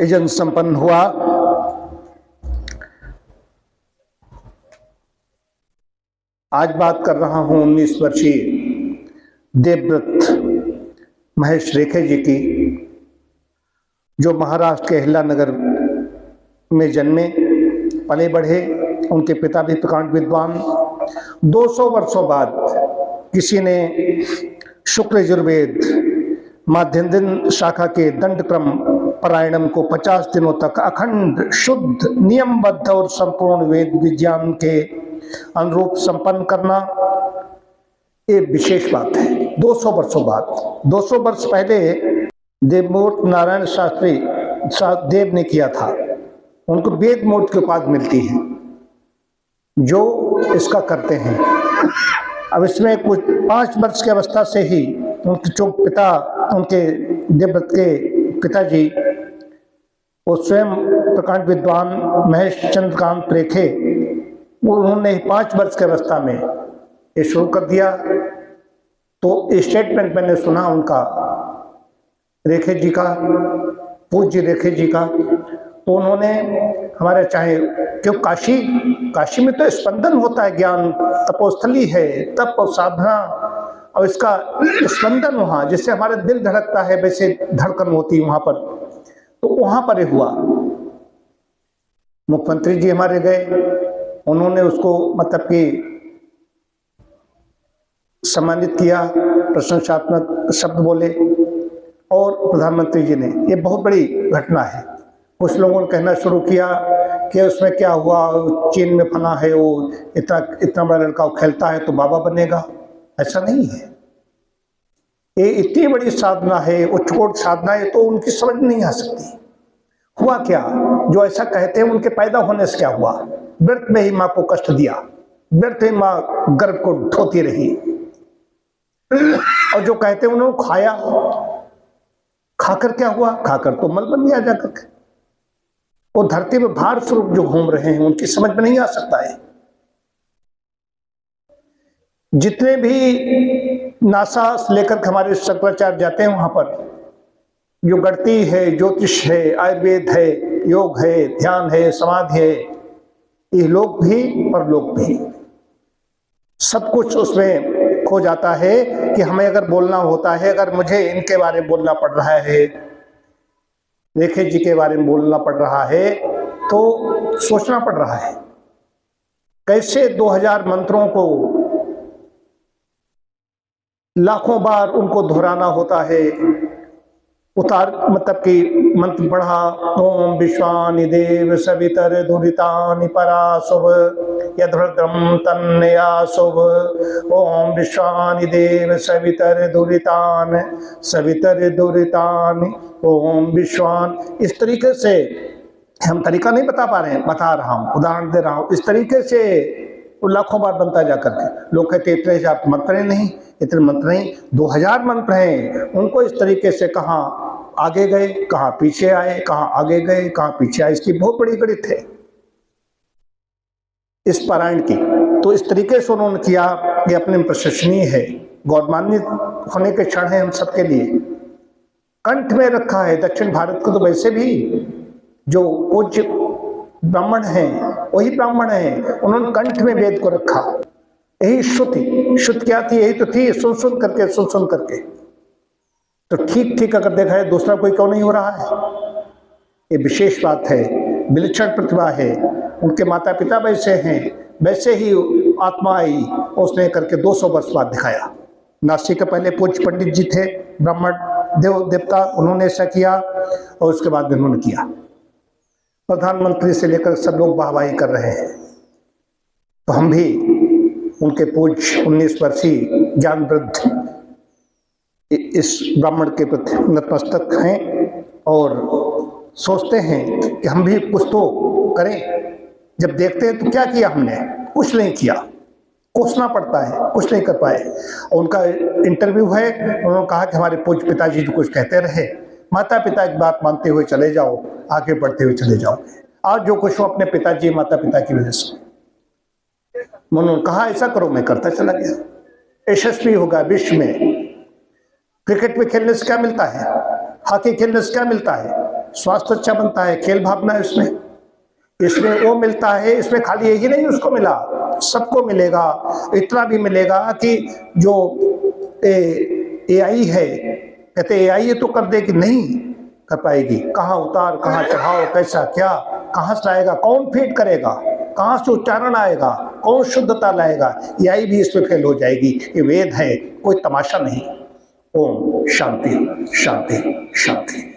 यजन संपन्न हुआ। आज बात कर रहा हूं 19 वर्षीय देवव्रत महेश रेखे जी की, जो महाराष्ट्र के अहिल्यानगर में जन्मे पले बढ़े। उनके पिता भी प्रकांड विद्वान। 200 वर्षों बाद किसी ने शुक्ल यजुर्वेद माध्यन्दिन शाखा के दंडक्रम पारायणम को 50 दिनों तक अखंड शुद्ध नियमबद्ध और संपूर्ण वेद विज्ञान के अनुरूप संपन्न करना, ये विशेष बात है। 200 वर्षों बाद, 200 वर्ष पहले देवमूर्त नारायण शास्त्री देव ने किया था। उनको वेद मूर्त की उपाधि मिलती है जो इसका करते हैं। अब इसमें कुछ 5 वर्ष की अवस्था से ही उनके जो पिता, उनके देवव्रत के पिताजी, वो स्वयं प्रकांड विद्वान महेश चंद्रकांत रेखे, उन्होंने 5 वर्ष की अवस्था में ये शुरू कर दिया। तो स्टेटमेंट मैंने सुना उनका, रेखे जी का, पूज्य रेखे जी का। तो उन्होंने हमारे चाहे क्यों काशी में तो स्पंदन होता है, ज्ञान तपोस्थली है, तप और साधना, और इसका स्पंदन वहाँ जिससे हमारा दिल धड़कता है वैसे धड़कन होती है वहाँ पर। तो वहाँ पर हुआ। मुख्यमंत्री जी हमारे गए, उन्होंने उसको मतलब कि सम्मानित किया, प्रशंसात्मक शब्द बोले। और प्रधानमंत्री जी ने, ये बहुत बड़ी घटना है। कुछ लोगों ने कहना शुरू किया कि उसमें क्या हुआ, चीन में फना है, वो इतना बड़ा लड़का वो खेलता है तो बाबा बनेगा। ऐसा नहीं है। ये इतनी बड़ी साधना है, उच्चकोट साधना है, तो उनकी समझ नहीं आ सकती। हुआ क्या, जो ऐसा कहते हैं उनके पैदा होने से क्या हुआ? व्रत में ही माँ को कष्ट दिया, व्रत में माँ गर्भ को धोती रही। और जो कहते हैं उन्होंने खाया, खाकर क्या हुआ? खाकर तो मल बन गया जाकर। वो धरती में भार स्वरूप जो घूम रहे हैं उनकी समझ में नहीं आ सकता है। जितने भी नासा से लेकर हमारे शंकराचार्य जाते हैं वहां पर, जो गणित है, ज्योतिष है, आयुर्वेद है, योग है, ध्यान है, समाधि है, ये लोग भी परलोक भी, सब कुछ उसमें खो जाता है। कि हमें अगर बोलना होता है, अगर मुझे इनके बारे में बोलना पड़ रहा है, रेखे जी के बारे में बोलना पड़ रहा है, तो सोचना पड़ रहा है कैसे 2000 मंत्रों को लाखों बार उनको दोहराना होता है। उतार मतलब कि मंत्र पढ़ा, ओम विश्वानि देव सवितर दुरितानि पराशुभ यद्भद्रम तन्नया शुभ, ओम विश्वानि देव सवितर दुरितानि ओम विश्वान। इस तरीके से हम तरीका नहीं बता पा रहे हैं, बता रहा हूं, उदाहरण दे रहा हूं। इस तरीके से वो लाखों बार बनता जा करके। लोग कहते इतने हजार मंत्र नहीं, इतने मंत्र नहीं, 2000 मंत्र हैं। उनको इस तरीके से कहाँ आगे गए, कहाँ पीछे आए, कहाँ आगे गए, कहाँ पीछे आए, इसकी बहुत बड़ी गणित है इस पारायण की। तो इस तरीके से उन्होंने किया, ये अपने में प्रशंसनीय है, गौरवान्वित होने के क्षण है हम सबके लिए। कंठ में रखा है। दक्षिण भारत को तो वैसे भी जो पूज्य ब्राह्मण हैं वही ब्राह्मण हैं, उन्होंने कंठ में वेद को रखा। यही श्रुति क्या थी? यही तो थी, सुन सुन करके। तो ठीक अगर देखा है, दूसरा कोई क्यों नहीं हो रहा है? ये विशेष बात है, विलक्षण प्रतिभा है। उनके माता पिता वैसे हैं, वैसे ही आत्मा आई, उसने करके 200 वर्ष बाद दिखाया। नासिक के पहले पूज्य पंडित जी थे, ब्राह्मण देवता, उन्होंने ऐसा किया और उसके बाद उन्होंने किया। प्रधानमंत्री से लेकर सब लोग वाहवाही कर रहे हैं। तो हम भी उनके पूज्य 19 वर्षीय ज्ञान वृद्ध इस ब्राह्मण के प्रति नतमस्तक हैं और सोचते हैं कि हम भी कुछ तो करें। जब देखते हैं तो क्या किया हमने? कुछ नहीं किया। कोसना पड़ता है, कुछ नहीं कर पाए। उनका इंटरव्यू है, उन्होंने कहा कि हमारे पूज्य पिताजी जो कुछ कहते रहे, माता पिता की बात मानते हुए चले जाओ, आगे बढ़ते हुए चले जाओ। आज जो कुछ हो अपने पिताजी माता पिता की वजह से। उन्होंने कहा ऐसा करो, मैं करता चला गया। यशस्वी होगा विश्व में। क्रिकेट में खेलने से क्या मिलता है? हॉकी खेलने से क्या मिलता है? स्वास्थ्य अच्छा बनता है, खेल भावना है उसमें, इसमें वो मिलता है, इसमें खाली यही नहीं उसको मिला, सबको मिलेगा। इतना भी मिलेगा कि जो AI है, कहते AI ये तो कर देगी, नहीं कर पाएगी। कहाँ उतार, कहाँ चढ़ाओ, कैसा क्या, कहाँ से लाएगा, कौन फीड करेगा, कहाँ से उच्चारण आएगा, कौन शुद्धता लाएगा, AI भी इसमें फेल हो जाएगी। ये वेद है, कोई तमाशा नहीं। ओम शांति शांति शांति।